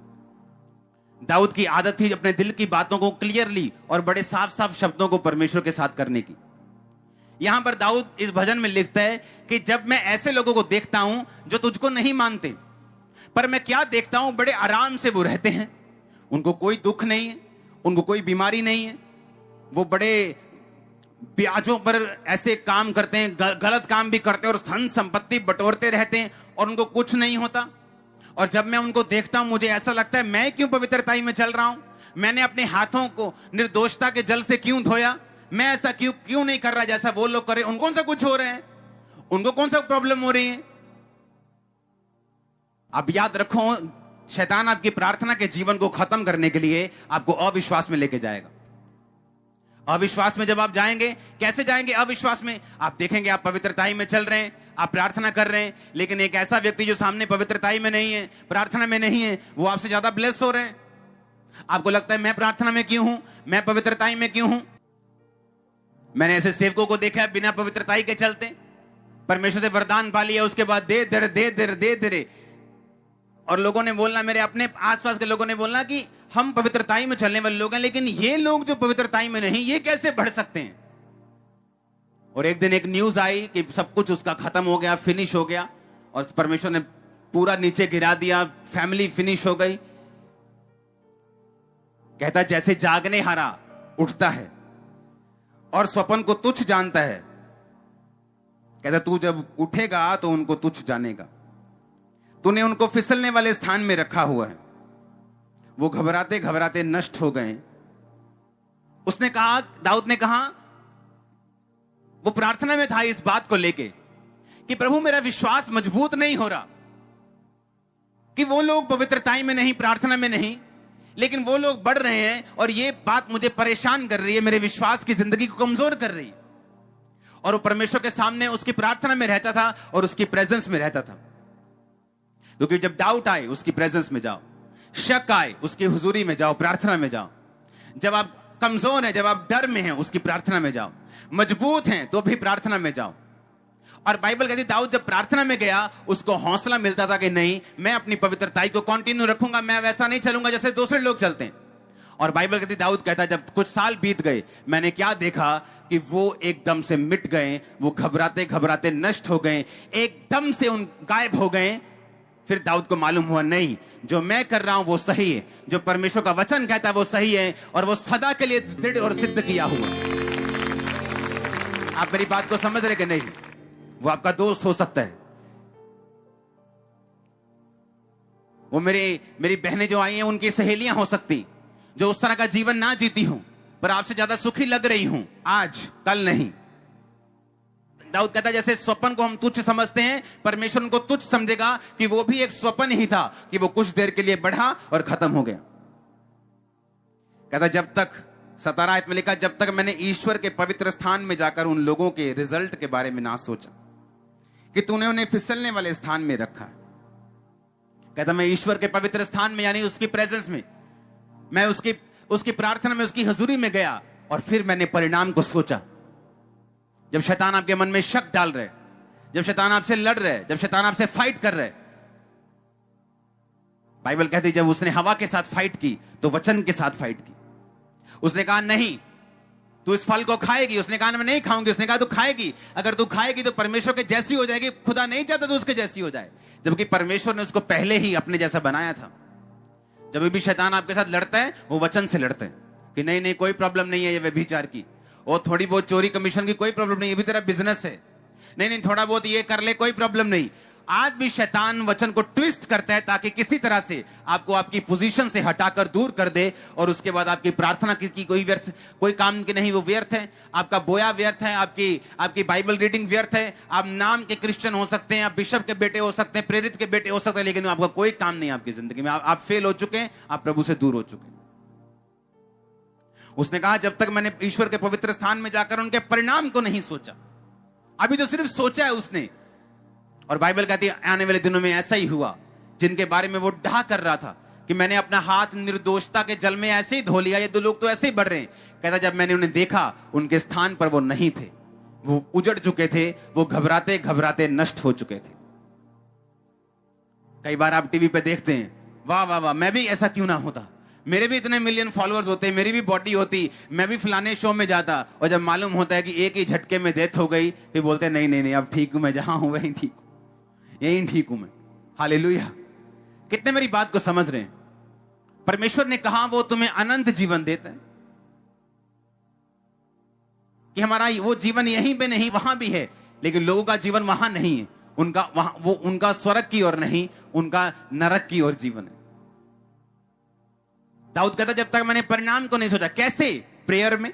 A: दाऊद की आदत थी अपने दिल की बातों को क्लियरली और बड़े साफ साफ शब्दों को परमेश्वर के साथ करने की। यहां पर दाऊद इस भजन में लिखता है कि जब मैं ऐसे लोगों को देखता हूं जो तुझको नहीं मानते, पर मैं क्या देखता हूं, बड़े आराम से वो रहते हैं, उनको कोई दुख नहीं है, उनको कोई बीमारी नहीं है, वो बड़े ब्याजों पर ऐसे काम करते हैं, गलत काम भी करते हैं और धन संपत्ति बटोरते रहते हैं और उनको कुछ नहीं होता। और जब मैं उनको देखता हूं मुझे ऐसा लगता है मैं क्यों पवित्रताई में चल रहा हूं, मैंने अपने हाथों को निर्दोषता के जल से क्यों धोया, मैं ऐसा क्यों नहीं कर रहा जैसा वो लोग कर रहे हैं। उनको कौन सा कुछ हो रहा है, उनको कौन सा प्रॉब्लम हो रही है। अब याद रखो, शैतान आपकी प्रार्थना के जीवन को खत्म करने के लिए आपको अविश्वास में लेके जाएगा। अविश्वास में जब आप जाएंगे, कैसे जाएंगे अविश्वास में, आप देखेंगे आप पवित्रताई में चल रहे हैं, आप प्रार्थना कर रहे हैं, लेकिन एक ऐसा व्यक्ति जो सामने पवित्रताई में नहीं है, प्रार्थना में नहीं है, वो आपसे ज्यादा ब्लेस हो रहे हैं। आपको लगता है मैं प्रार्थना में क्यों हूं, मैं पवित्रताई में क्यों हूं। मैंने ऐसे सेवकों को देखा है बिना पवित्रताई के चलते, परमेश्वर से वरदान पा लिया, उसके बाद दे दे और लोगों ने बोलना, मेरे अपने आसपास के लोगों ने बोलना कि हम पवित्रताई में चलने वाले लोग हैं, लेकिन ये लोग जो पवित्रताई में नहीं, ये कैसे बढ़ सकते हैं। और एक दिन एक न्यूज आई कि सब कुछ उसका खत्म हो गया, फिनिश हो गया, और परमेश्वर ने पूरा नीचे गिरा दिया, फैमिली फिनिश हो गई। कहता जैसे जागने हारा उठता है और स्वप्न को तुच्छ जानता है, कहता तू जब उठेगा तो उनको तुच्छ जानेगा। तूने उनको फिसलने वाले स्थान में रखा हुआ है, वो घबराते घबराते नष्ट हो गए। उसने कहा, दाऊद ने कहा, वो प्रार्थना में था इस बात को लेके कि प्रभु मेरा विश्वास मजबूत नहीं हो रहा, कि वो लोग पवित्रताई में नहीं, प्रार्थना में नहीं, लेकिन वो लोग बढ़ रहे हैं और ये बात मुझे परेशान कर रही है, मेरे विश्वास की जिंदगी को कमजोर कर रही है। और वो परमेश्वर के सामने उसकी प्रार्थना में रहता था और उसकी प्रेजेंस में रहता था। क्योंकि जब डाउट आए उसकी प्रेजेंस में जाओ, शक आए उसकी हुजूरी में जाओ, प्रार्थना में जाओ। जब आप कमजोर हैं, जब आप डर में हैं, उसकी प्रार्थना में जाओ। मजबूत हैं तो भी प्रार्थना में जाओ। और बाइबल कहती है दाऊद जब प्रार्थना में गया, उसको हौसला मिलता था कि नहीं, मैं अपनी पवित्रताई को कंटिन्यू रखूंगा, मैं वैसा नहीं चलूंगा जैसे दूसरे लोग चलते हैं। और बाइबल कहती दाऊद कहता है जब कुछ साल बीत गए, मैंने क्या देखा कि वो एकदम से मिट गए, वो घबराते घबराते नष्ट हो गए, एकदम से उन गायब हो गए। फिर दाऊद को मालूम हुआ नहीं, जो मैं कर रहा हूं वो सही है, जो परमेश्वर का वचन कहता है वो सही है, और वो सदा के लिए दृढ़ और सिद्ध किया हुआ। आप मेरी बात को समझ रहे कि नहीं? वो आपका दोस्त हो सकता है, वो मेरी बहनें जो आई हैं उनकी सहेलियां हो सकती, जो उस तरह का जीवन ना जीती हूं, पर आपसे ज्यादा सुखी लग रही हूं आज, कल नहीं। दाऊद कहता है जैसे स्वप्न को हम तुच्छ समझते हैं, परमेश्वर उनको तुच्छ समझेगा कि वो भी एक स्वप्न ही था, कि वो कुछ देर के लिए बढ़ा और खत्म हो गया। कहता जब तक 17 आयत में लिखा, जब तक मैंने ईश्वर के पवित्र स्थान में जाकर उन लोगों के रिजल्ट के बारे में ना सोचा कि तूने उन्हें फिसलने वाले स्थान में रखा। कहता मैं ईश्वर के पवित्र स्थान में, यानी उसकी प्रेजेंस में, मैं उसकी प्रार्थना में, उसकी हजूरी में गया, और फिर मैंने परिणाम को सोचा। जब शैतान आपके मन में शक डाल रहे, जब शैतान आपसे लड़ रहे, जब शैतान आपसे फाइट कर रहे, बाइबल कहती जब उसने हवा के साथ फाइट की तो वचन के साथ फाइट की। उसने कहा नहीं तू इस फल को खाएगी, उसने कहा मैं नहीं खाऊंगी, उसने कहा तू खाएगी, अगर तू खाएगी तो परमेश्वर के जैसी हो जाएगी, खुदा नहीं चाहता तो उसके जैसी हो जाए, जबकि परमेश्वर ने उसको पहले ही अपने जैसा बनाया था। जब भी शैतान आपके साथ लड़ता है वो वचन से लड़ते हैं कि नहीं नहीं कोई प्रॉब्लम नहीं है ये व्यभिचार की, और थोड़ी बहुत चोरी कमीशन की कोई प्रॉब्लम नहीं, ये भी तेरा बिजनेस है, नहीं नहीं थोड़ा बहुत ये कर ले कोई प्रॉब्लम नहीं। आज भी शैतान वचन को ट्विस्ट करता है ताकि किसी तरह से आपको आपकी पोजीशन से हटाकर दूर कर दे, और उसके बाद आपकी प्रार्थना की कोई काम की नहीं, वो व्यर्थ है, आपका बोया व्यर्थ है, आपकी बाइबल रीडिंग व्यर्थ है। आप नाम के क्रिश्चियन हो सकते हैं, आप बिशप के बेटे हो सकते हैं, प्रेरित के बेटे हो सकते हैं, लेकिन आपका कोई काम नहीं आपकी जिंदगी में, आप फेल हो चुके हैं, आप प्रभु से दूर हो चुके हैं। उसने कहा जब तक मैंने ईश्वर के पवित्र स्थान में जाकर उनके परिणाम को नहीं सोचा, अभी तो सिर्फ सोचा है उसने। और बाइबल कहती है आने वाले दिनों में ऐसा ही हुआ जिनके बारे में वो डहा कर रहा था कि मैंने अपना हाथ निर्दोषता के जल में ऐसे ही धो लिया, ये दो लोग तो ऐसे ही बढ़ रहे हैं। कहता जब मैंने उन्हें देखा उनके स्थान पर वो नहीं थे, वो उजड़ चुके थे, वो घबराते घबराते नष्ट हो चुके थे। कई बार आप टीवी पे देखते हैं, वाह वाह वाह मैं भी ऐसा क्यों ना होता, मेरे भी इतने मिलियन फॉलोअर्स होते, मेरी भी बॉडी होती, मैं भी फलाने शो में जाता, और जब मालूम होता है कि एक ही झटके में डेथ हो गई, फिर बोलते हैं नहीं नहीं नहीं अब ठीक हूं, मैं जहां हूं वहीं ठीक हूं, यहीं ठीक हूं मैं। हालेलुया। कितने मेरी बात को समझ रहे हैं? परमेश्वर ने कहा वो तुम्हें अनंत जीवन देता है, कि हमारा वो जीवन यहीं पे नहीं वहां भी है, लेकिन लोगों का जीवन वहां नहीं है, उनका स्वर्ग की ओर नहीं, उनका नरक की ओर जीवन है। दाऊद कहता जब तक मैंने परिणाम को नहीं सोचा। कैसे? प्रेयर में।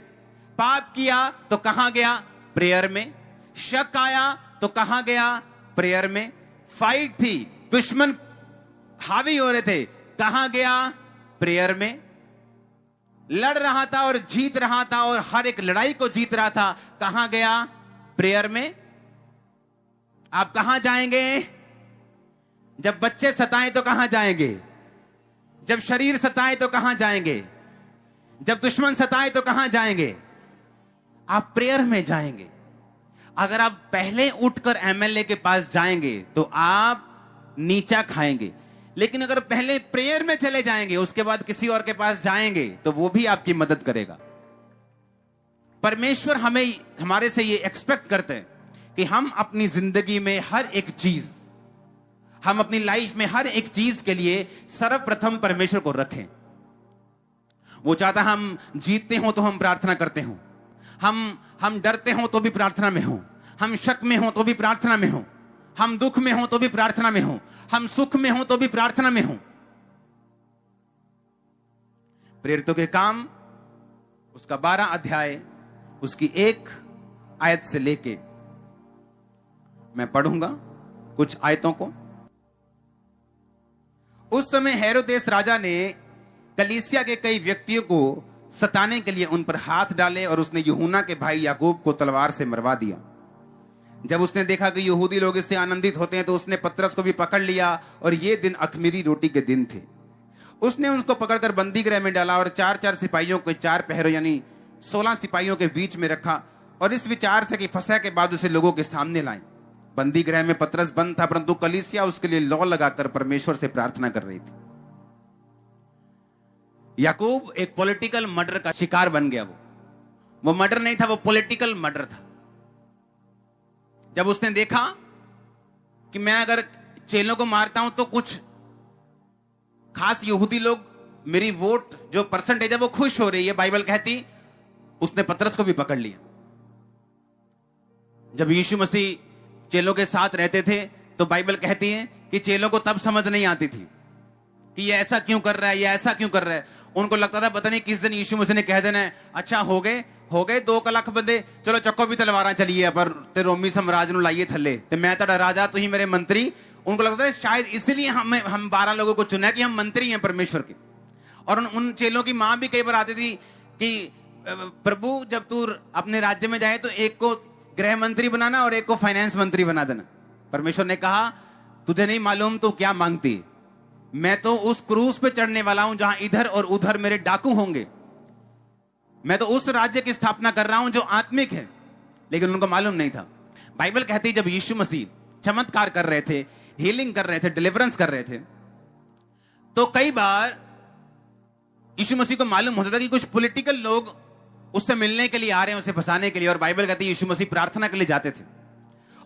A: पाप किया तो कहां गया? प्रेयर में। शक आया तो कहां गया? प्रेयर में। फाइट थी, दुश्मन हावी हो रहे थे, कहां गया? प्रेयर में। लड़ रहा था और जीत रहा था, और हर एक लड़ाई को जीत रहा था, कहां गया? प्रेयर में। आप कहां जाएंगे? जब बच्चे सताएं तो कहां जाएंगे? जब शरीर सताए तो कहां जाएंगे? जब दुश्मन सताए तो कहां जाएंगे? आप प्रेयर में जाएंगे। अगर आप पहले उठकर एमएलए के पास जाएंगे तो आप नीचा खाएंगे, लेकिन अगर पहले प्रेयर में चले जाएंगे उसके बाद किसी और के पास जाएंगे तो वो भी आपकी मदद करेगा। परमेश्वर हमारे से ये एक्सपेक्ट करते हैं कि हम अपनी जिंदगी में हर एक चीज, हम अपनी लाइफ में हर एक चीज के लिए सर्वप्रथम परमेश्वर को रखें। वो चाहता हम जीतते हो तो हम प्रार्थना करते हो, हम डरते हो तो भी प्रार्थना में हो, हम शक में हो तो भी प्रार्थना में हो, हम दुख में हो तो भी प्रार्थना में हो, हम सुख में हो तो भी प्रार्थना में हो। प्रेरितों के काम उसका 12 अध्याय उसकी 1 आयत से लेके मैं पढ़ूंगा कुछ आयतों को। उस समय हेरोदेस राजा ने कलीसिया के कई व्यक्तियों को सताने के लिए उन पर हाथ डाले, और उसने यूहन्ना के भाई याकूब को तलवार से मरवा दिया। जब उसने देखा कि यहूदी लोग इससे आनंदित होते हैं तो उसने पतरस को भी पकड़ लिया, और ये दिन अख़मीरी रोटी के दिन थे। उसने उसको पकड़कर बंदी गृह में डाला और 4-4 सिपाहियों को 4 पहरों यानी 16 सिपाहियों के बीच में रखा और इस विचार से कि फंसा के बाद उसे लोगों के सामने लाए। बंदी गृह में पतरस बंद था, परंतु कलीसिया उसके लिए लौ लगाकर परमेश्वर से प्रार्थना कर रही थी। याकूब एक पॉलिटिकल मर्डर का शिकार बन गया। वो मर्डर नहीं था, वो पॉलिटिकल मर्डर था। जब उसने देखा कि मैं अगर चेलों को मारता हूं तो कुछ खास यहूदी लोग मेरी वोट जो परसेंटेज है वो खुश हो रही है, बाइबल कहती, उसने पतरस को भी पकड़ लिया। जब यीशु मसीह चेलों के साथ रहते थे तो बाइबल कहती है कि चेलों को तब समझ नहीं आती थी कि ये ऐसा क्यों कर रहा है, ये ऐसा क्यों कर रहा है। उनको लगता था पता नहीं किस दिन यीशु मसीह ने कह देना है, अच्छा हो गए 2 लाख बंदे, चलो चक्को भी तलवारा चलिए पर ते रोमी साम्राज्य नु लाइए थले ते मैं तेरा राजा तो ही मेरे मंत्री। उनको लगता है शायद इसलिए हम 12 लोगों को चुना कि हम मंत्री हैं परमेश्वर के। और उन चेलों की मां भी कई बार आती थी कि प्रभु जब तू अपने राज्य में जाए तो एक को गृह मंत्री बनाना और एक को फाइनेंस मंत्री बना देना। परमेश्वर ने कहा तुझे नहीं मालूम तू क्या मांगती, मैं तो उस क्रूस पे चढ़ने वाला हूं जहां इधर और उधर मेरे डाकू होंगे। मैं तो उस राज्य की स्थापना कर रहा हूं जो आत्मिक है। लेकिन उनको मालूम नहीं था। बाइबल कहती जब यीशु मसीह चमत्कार कर रहे थे, हीलिंग कर रहे थे, डिलीवरेंस कर रहे थे, तो कई बार यीशु मसीह को मालूम होता था कि कुछ पॉलिटिकल लोग उससे मिलने के लिए आ रहे हैं, उसे फंसाने के लिए। और बाइबल कहती है यीशु मसीह प्रार्थना के लिए जाते थे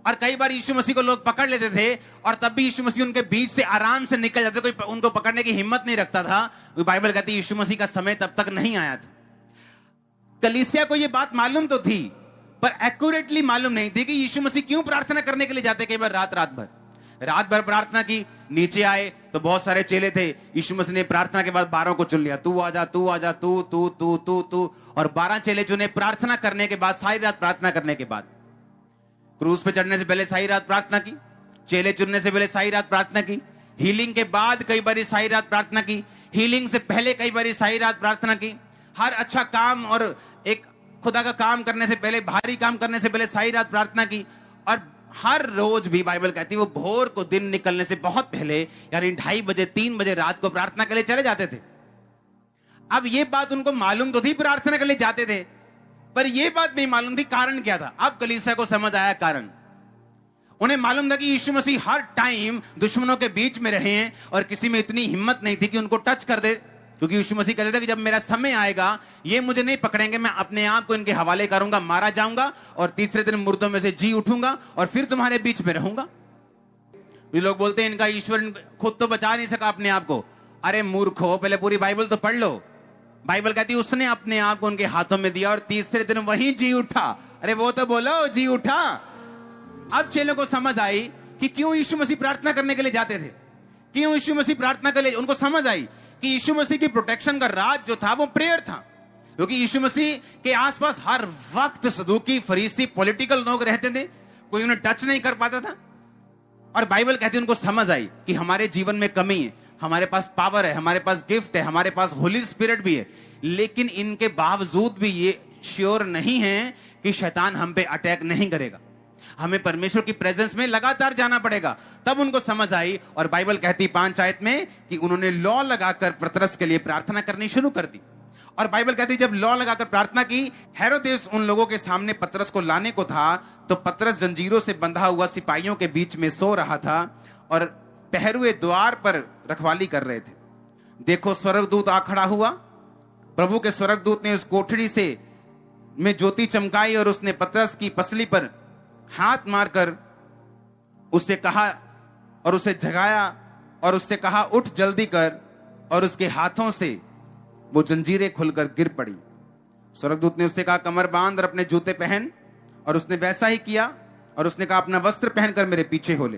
A: और कई बार यीशु मसीह को लोग पकड़ लेते थे और तब भी यीशु मसीह उनके बीच से आराम से निकल जाते, कोई उनको पकड़ने की हिम्मत नहीं रखता था। बाइबल कहती है यीशु मसीह का समय तब तक नहीं आया था। कलीसिया को यह बात मालूम तो थी पर एक्यूरेटली मालूम नहीं थी कि यीशु मसीह क्यों प्रार्थना करने के लिए जाते। कई बार रात भर प्रार्थना की, नीचे आए तो बहुत सारे चेले थे। यीशु मसीह ने प्रार्थना के बाद 12 को चुन लिया, तू आजा, तू आजा, तू तू तू तू तू, और 12 चेले चुने। प्रार्थना करने के बाद, सारी रात प्रार्थना करने के बाद, क्रूस पे चढ़ने से पहले सारी रात प्रार्थना की, चेले चुनने से पहले सारी रात प्रार्थना की, हीलिंग के बाद कई बार सारी रात प्रार्थना की, हीलिंग से पहले कई बार सारी रात प्रार्थना की। हर अच्छा काम और एक खुदा का काम करने से पहले, भारी काम करने से पहले सारी रात प्रार्थना की। और हर रोज भी बाइबल कहती है वो भोर को दिन निकलने से बहुत पहले यानी 2:30 बजे 3 बजे रात को प्रार्थना के लिए चले जाते थे। अब ये बात उनको मालूम तो थी प्रार्थना के लिए जाते थे, पर यह बात नहीं मालूम थी कारण क्या था। अब कलीसिया को समझ आया कारण। उन्हें मालूम था कि यीशु मसीह हर टाइम दुश्मनों के बीच में रहे हैं और किसी में इतनी हिम्मत नहीं थी कि उनको टच कर दे, क्योंकि यीशु मसीह कहते थे कि जब मेरा समय आएगा ये मुझे नहीं पकड़ेंगे, मैं अपने आप को इनके हवाले करूंगा, मारा जाऊंगा और तीसरे दिन मुर्दों में से जी उठूंगा और फिर तुम्हारे बीच में रहूंगा। ये लोग बोलते हैं इनका ईश्वर खुद तो बचा नहीं सका अपने आप को। अरे मूर्खो, पहले पूरी बाइबल तो पढ़ लो। बाइबल कहती है उसने अपने आप को उनके हाथों में दिया और तीसरे दिन वही जी उठा। अरे वो तो बोलो जी उठा। अब चेलों को समझ आई कि क्यों यीशु मसीह प्रार्थना करने के लिए जाते थे, क्यों यीशु मसीह प्रार्थना के लिए। उनको समझ आई कि यीशु मसीह की प्रोटेक्शन का राज जो था वो प्रेयर था, क्योंकि यीशु मसीह के आसपास हर वक्त सदूकी, फरीसी, पॉलिटिकल लोग रहते थे, कोई उन्हें टच नहीं कर पाता था। और बाइबल कहती है उनको समझ आई कि हमारे जीवन में कमी है, हमारे पास पावर है, हमारे पास गिफ्ट है, हमारे पास होली स्पिरिट भी है, लेकिन इनके बावजूद भी ये श्योर नहीं है कि शैतान हम पे अटैक नहीं करेगा। हमें परमेश्वर की प्रेजेंस में लगातार जाना पड़ेगा। तब उनको समझ आई और बाइबल कहती 5 आयत में कि उन्होंने लॉ लगाकर पतरस के लिए प्रार्थना करनी शुरू कर दी। और बाइबल कहती जब लॉ लगाकर प्रार्थना की, हेरोदेस उन लोगों के सामने पतरस को लाने को था, तो पतरस जंजीरों से बंधा हुआ सिपाहियों के बीच में सो रहा था और पहरुए द्वार पर रखवाली कर रहे थे। देखो स्वर्गदूत आ खड़ा हुआ। प्रभु के स्वर्गदूत ने उस कोठरी से में ज्योति चमकाई और उसने पतरस की पसली पर हाथ मारकर उससे कहा और उसे जगाया और उससे कहा उठ जल्दी कर, और उसके हाथों से वो जंजीरें खुलकर गिर पड़ी। स्वर्गदूत ने उससे कहा कमर बांध और अपने जूते पहन, और उसने वैसा ही किया। और उसने कहा अपना वस्त्र पहनकर मेरे पीछे हो ले।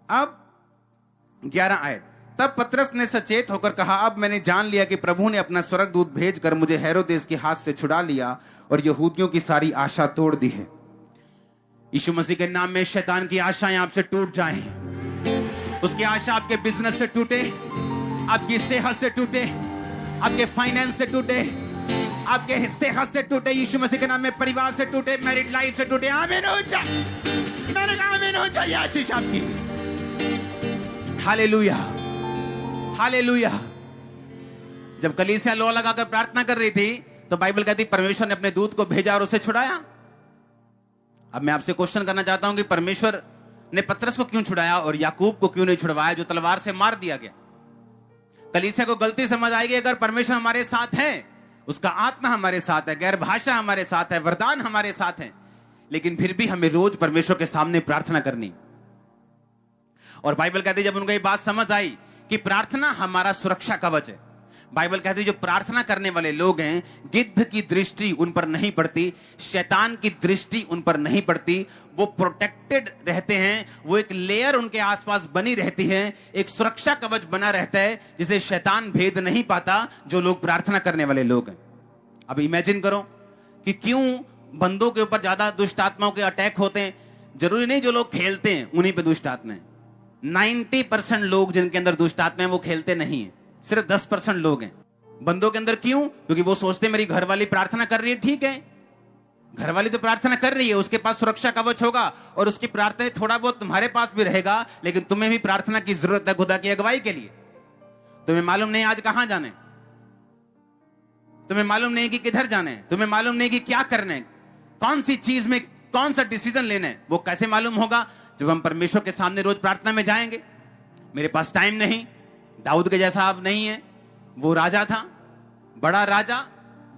A: अब 11 आयत, तब पतरस ने सचेत होकर कहा अब मैंने जान लिया कि प्रभु ने अपना स्वर्गदूत भेजकर मुझे हेरोदेस के हाथ से छुड़ा लिया और यहूदियों की सारी आशा तोड़ दी है। यीशु मसीह के नाम में शैतान की आशाएं आपसे टूट जाएं। उसकी आशा आपके बिजनेस से टूटे, आपकी सेहत से टूटे, आपके फाइनेंस से टूटे, आपके सेहत से टूटे, यीशु मसीह के नाम में परिवार से टूटे, मैरिड लाइफ से टूटे। आमीन हो जाए। मैंने कहा आमीन हो जाए। आशीष आपकी। हालेलुया। हालेलुया। जब कलीसिया लो लगाकर प्रार्थना कर रही थी तो बाइबल कहती परमेश्वर ने अपने दूत को भेजा और उसे छुड़ाया। अब मैं आपसे क्वेश्चन करना चाहता हूं कि परमेश्वर ने पतरस को क्यों छुड़ाया और याकूब को क्यों नहीं छुड़वाया जो तलवार से मार दिया गया? कलीसिया को गलती समझ आएगी अगर परमेश्वर हमारे साथ है, उसका आत्मा हमारे साथ है, गैर भाषा हमारे साथ है, वरदान हमारे साथ है, लेकिन फिर भी हमें रोज परमेश्वर के सामने प्रार्थना करनी। और बाइबल कहती है जब उनको ये बात समझ आई कि प्रार्थना हमारा सुरक्षा कवच है, बाइबल कहती है जो प्रार्थना करने वाले लोग हैं गिद्ध की दृष्टि उन पर नहीं पड़ती, शैतान की दृष्टि उन पर नहीं पड़ती, वो प्रोटेक्टेड रहते हैं, वो एक लेयर उनके आसपास बनी रहती है, एक सुरक्षा कवच बना रहता है जिसे शैतान भेद नहीं पाता जो लोग प्रार्थना करने वाले लोग हैं। अब इमेजिन करो कि क्यों बंदों के ऊपर ज्यादा दुष्ट आत्माओं के अटैक होते हैं। जरूरी नहीं जो लोग खेलते हैं उन्हीं पे दुष्ट आत्मा है। 90% लोग जिनके अंदर दुष्ट आत्मा है वो खेलते नहीं है, सिर्फ 10% लोग हैं बंदों के अंदर। क्यों? क्योंकि वो सोचते मेरी घरवाली प्रार्थना कर रही है, ठीक है, घरवाली तो प्रार्थना कर रही है, उसके पास सुरक्षा कवच होगा और उसकी प्रार्थना थोड़ा बहुत तुम्हारे पास भी रहेगा, लेकिन तुम्हें भी प्रार्थना की जरूरत है खुदा की अगुवाई के लिए। तुम्हें मालूम नहीं आज कहां जाने, तुम्हें मालूम नहीं कि किधर जाने, तुम्हें मालूम नहीं कि क्या करना है, कौन सी चीज में कौन सा डिसीजन लेना है। वो कैसे मालूम होगा? जब हम परमेश्वर के सामने रोज प्रार्थना में जाएंगे। मेरे पास टाइम नहीं, दाऊद के जैसा अब नहीं है, वो राजा था, बड़ा राजा,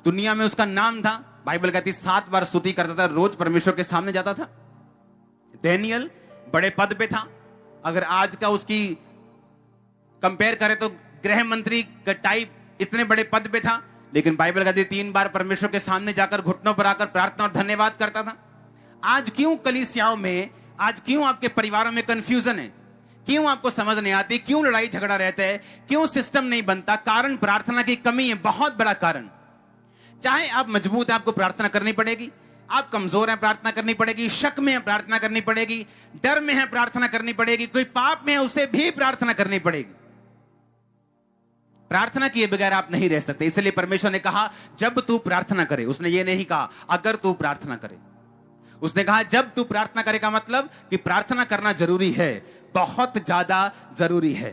A: दुनिया में उसका नाम था। बाइबल कहती 7 बार स्तुति करता था, रोज परमेश्वर के सामने जाता था। दानियल बड़े पद पे था, अगर आज का उसकी कंपेयर करें तो गृह मंत्री का टाइप इतने बड़े पद पे था, लेकिन बाइबल कहती 3 बार परमेश्वर के सामने जाकर घुटनों पर आकर प्रार्थना और धन्यवाद करता था। आज क्यों कलीसियाओं में, आज क्यों आपके परिवारों में कंफ्यूजन है? क्यों आपको समझ नहीं आती? क्यों लड़ाई झगड़ा रहता है? क्यों सिस्टम नहीं बनता? कारण प्रार्थना की कमी है, बहुत बड़ा कारण। चाहे आप मजबूत हैं, आपको प्रार्थना करनी पड़ेगी, आप कमजोर हैं, प्रार्थना करनी पड़ेगी, शक में है, प्रार्थना करनी पड़ेगी, डर में है, प्रार्थना करनी पड़ेगी, कोई पाप में है, उसे भी प्रार्थना करनी पड़ेगी। प्रार्थना किए बगैर आप नहीं रह सकते। इसलिए परमेश्वर ने कहा जब तू प्रार्थना करे, उसने ये नहीं कहा अगर तू प्रार्थना करे, उसने कहा जब तू प्रार्थना करे, का मतलब कि प्रार्थना करना जरूरी है, बहुत ज्यादा जरूरी है।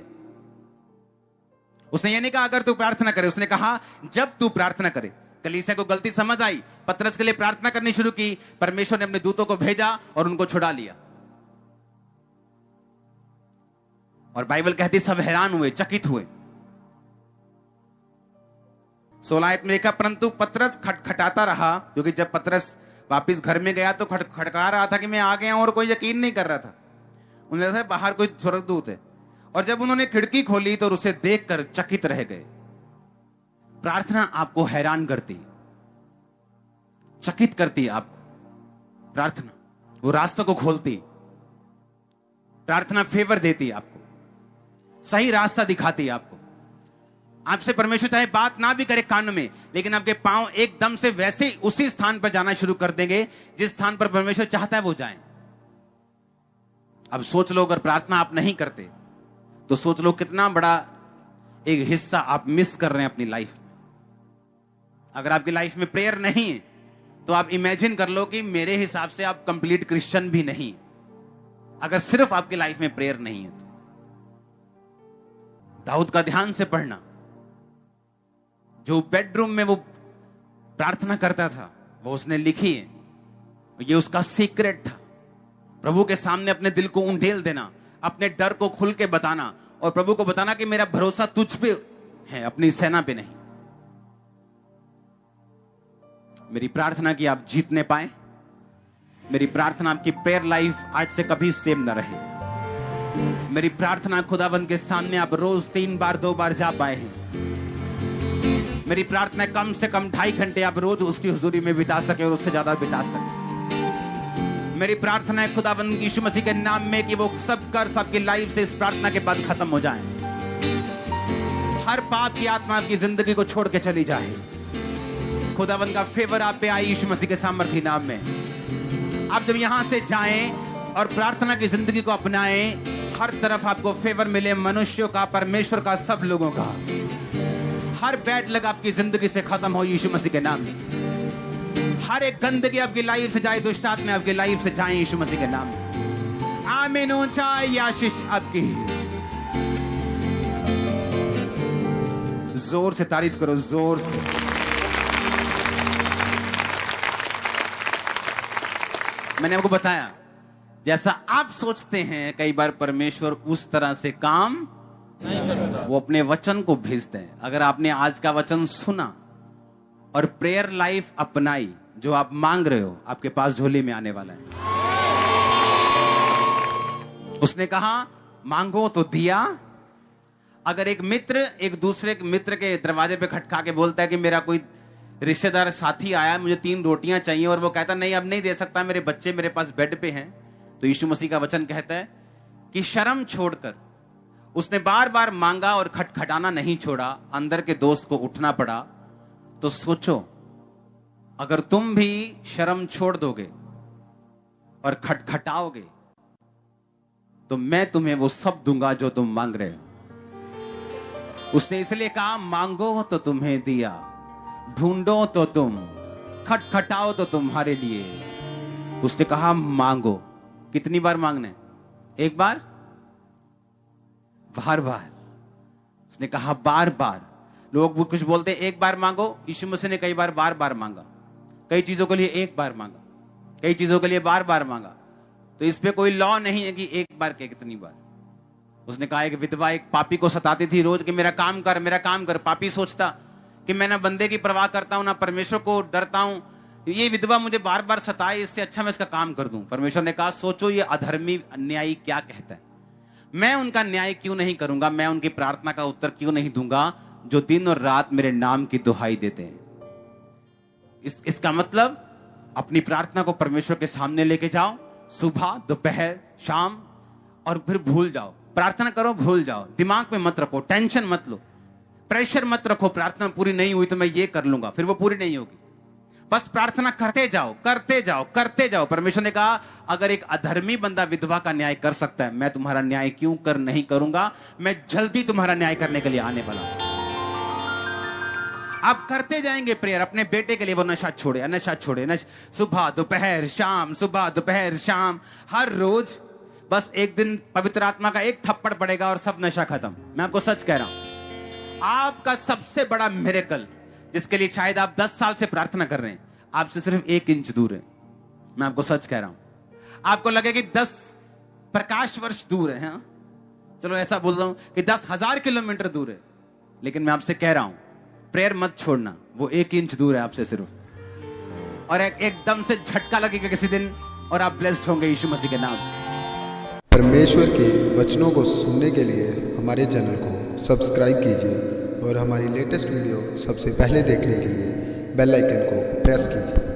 A: उसने ये नहीं कहा अगर तू प्रार्थना करे, उसने कहा जब तू प्रार्थना करे। कलीसिया को गलती समझ आई, पतरस के लिए प्रार्थना करनी शुरू की, परमेश्वर ने अपने दूतों को भेजा और उनको छुड़ा लिया। और बाइबल कहती सब हैरान हुए, चकित हुए। 16 आयत में लिखा परंतु पतरस खटखटाता रहा, क्योंकि जब पतरस वापिस घर में गया तो खटखटा रहा था कि मैं आ गया हूं, और कोई यकीन नहीं कर रहा था। उन्हें लगा बाहर कोई स्वर्गदूत है, और जब उन्होंने खिड़की खोली तो उसे देखकर चकित रह गए। प्रार्थना आपको हैरान करती, चकित करती है आपको। प्रार्थना वो रास्तों को खोलती, प्रार्थना फेवर देती है आपको, सही रास्ता दिखाती है आपको। आपसे परमेश्वर चाहे बात ना भी करे कान में, लेकिन आपके पांव एकदम से वैसे ही उसी स्थान पर जाना शुरू कर देंगे जिस स्थान पर परमेश्वर चाहता है वो जाएं। अब सोच लो, अगर प्रार्थना आप नहीं करते तो सोच लो कितना बड़ा एक हिस्सा आप मिस कर रहे हैं अपनी लाइफ में। अगर आपकी लाइफ में प्रेयर नहीं है तो आप इमेजिन कर लो कि मेरे हिसाब से आप कंप्लीट क्रिश्चियन भी नहीं, अगर सिर्फ आपकी लाइफ में प्रेयर नहीं है तो। दाऊद का ध्यान से पढ़ना, जो बेडरूम में वो प्रार्थना करता था वो उसने लिखी है, ये उसका सीक्रेट था। प्रभु के सामने अपने दिल को उंडेल देना, अपने डर को खुल के बताना और प्रभु को बताना कि मेरा भरोसा तुझ पे है, अपनी सेना पे नहीं। मेरी प्रार्थना की आप जीतने पाए, मेरी प्रार्थना आपकी प्रेयर लाइफ आज से कभी सेम ना रहे। मेरी प्रार्थना खुदावंद के सामने आप रोज 3 बार 2 बार जा पाए हैं। मेरी प्रार्थना कम से कम 2.5 घंटे आप रोज उसकी हुजूरी में बिता सके और उससे ज्यादा बिता सके। मेरी प्रार्थना है खुदावंद यीशु मसीह के नाम में कि वो सब कर्ज आपकी लाइफ से इस प्रार्थना के बाद खत्म हो जाए। हर पाप की आत्मा आपकी जिंदगी को छोड़ के चली जाए। खुदावंद का फेवर आप पे आए यीशु मसीह के सामर्थी नाम में। आप जब यहां से जाएं और प्रार्थना की जिंदगी को अपनाएं, हर तरफ आपको फेवर मिले, मनुष्यों का, परमेश्वर का, सब लोगों का। हर बैड लग आपकी जिंदगी से खत्म हो यीशु मसीह के नाम में। हर एक गंदगी आपकी लाइफ से जाए, दुष्ट आत्मा आपकी लाइफ से जाए यीशु मसीह के नाम में। आमीन। ऊंचाई आशीष आपकी। जोर से तारीफ करो, जोर से। मैंने आपको बताया, जैसा आप सोचते हैं कई बार परमेश्वर उस तरह से काम नहीं करता। वो अपने वचन को भेजते हैं। अगर आपने आज का वचन सुना और प्रेयर लाइफ अपनाई, जो आप मांग रहे हो आपके पास झोली में आने वाला है। उसने कहा मांगो तो दिया। अगर एक मित्र एक दूसरे मित्र के दरवाजे पे खटखा के बोलता है कि मेरा कोई रिश्तेदार साथी आया, मुझे 3 रोटियां चाहिए, और वो कहता नहीं अब नहीं दे सकता, मेरे बच्चे मेरे पास बेड पे हैं, तो यीशु मसीह का वचन कहता है कि शर्म छोड़कर उसने बार बार मांगा और खटखटाना नहीं छोड़ा, अंदर के दोस्त को उठना पड़ा। तो सोचो, अगर तुम भी शर्म छोड़ दोगे और खटखटाओगे तो मैं तुम्हें वो सब दूंगा जो तुम मांग रहे हो। उसने इसलिए कहा मांगो तो तुम्हें दिया, ढूंढो तो तुम, खटखटाओ तो तुम्हारे लिए। उसने कहा मांगो। कितनी बार मांगना है? एक बार? बार बार। उसने कहा बार बार। लोग कुछ बोलते हैं एक बार मांगो, यीशु मसीह ने कई बार बार बार मांगा। कई चीजों के लिए एक बार मांगा, कई चीजों के लिए बार बार मांगा। तो इस पे कोई लॉ नहीं है कि एक बार के कितनी बार। उसने कहा एक विधवा एक पापी को सताती थी रोज कि मेरा काम कर, मेरा काम कर। पापी सोचता कि मैं ना बंदे की परवाह करता हूं, ना परमेश्वर को डरता हूं, ये विधवा मुझे बार बार सताए, इससे अच्छा मैं इसका काम कर दूं। परमेश्वर ने कहा सोचो ये अधर्मी अन्यायी क्या कहता है, मैं उनका न्याय क्यों नहीं करूंगा, मैं उनकी प्रार्थना का उत्तर क्यों नहीं दूंगा जो दिन और रात मेरे नाम की दुहाई देते हैं। इसका मतलब अपनी प्रार्थना को परमेश्वर के सामने लेके जाओ, सुबह दोपहर शाम, और फिर भूल जाओ। प्रार्थना करो, भूल जाओ, दिमाग में मत रखो, टेंशन मत लो, प्रेशर मत रखो। प्रार्थना पूरी नहीं हुई तो मैं ये कर लूंगा, फिर वो पूरी नहीं होगी। बस प्रार्थना करते जाओ, करते जाओ, करते जाओ। परमेश्वर ने कहा अगर एक अधर्मी बंदा विधवा का न्याय कर सकता है, मैं तुम्हारा न्याय क्यों कर नहीं करूंगा। मैं जल्दी तुम्हारा न्याय करने के लिए आने वाला हूं। आप करते जाएंगे प्रेयर अपने बेटे के लिए, वो नशा छोड़े, नशा छोड़े, सुबह दोपहर शाम, सुबह दोपहर शाम, हर रोज। बस एक दिन पवित्र आत्मा का एक थप्पड़ पड़ेगा और सब नशा खत्म। मैं आपको सच कह रहा हूं, आपका सबसे बड़ा मिरेकल, जिसके लिए शायद आप 10 साल से प्रार्थना कर रहे हैं, आपसे सिर्फ 1 इंच दूर है। मैं आपको सच कह रहा हूं। आपको लगे कि 10 प्रकाश वर्ष दूर है, हाँ? चलो ऐसा बोल रहा हूं कि 10,000 किलोमीटर दूर है, लेकिन मैं आपसे कह रहा हूं प्रेयर मत छोड़ना, वो 1 इंच दूर है आपसे सिर्फ। और एकदम से झटका लगेगा किसी दिन और आप ब्लेस्ड होंगे यीशु मसीह के नाम।
B: परमेश्वर के वचनों को सुनने के लिए हमारे चैनल को सब्सक्राइब कीजिए और हमारी लेटेस्ट वीडियो सबसे पहले देखने के लिए बेल आइकन को प्रेस कीजिए।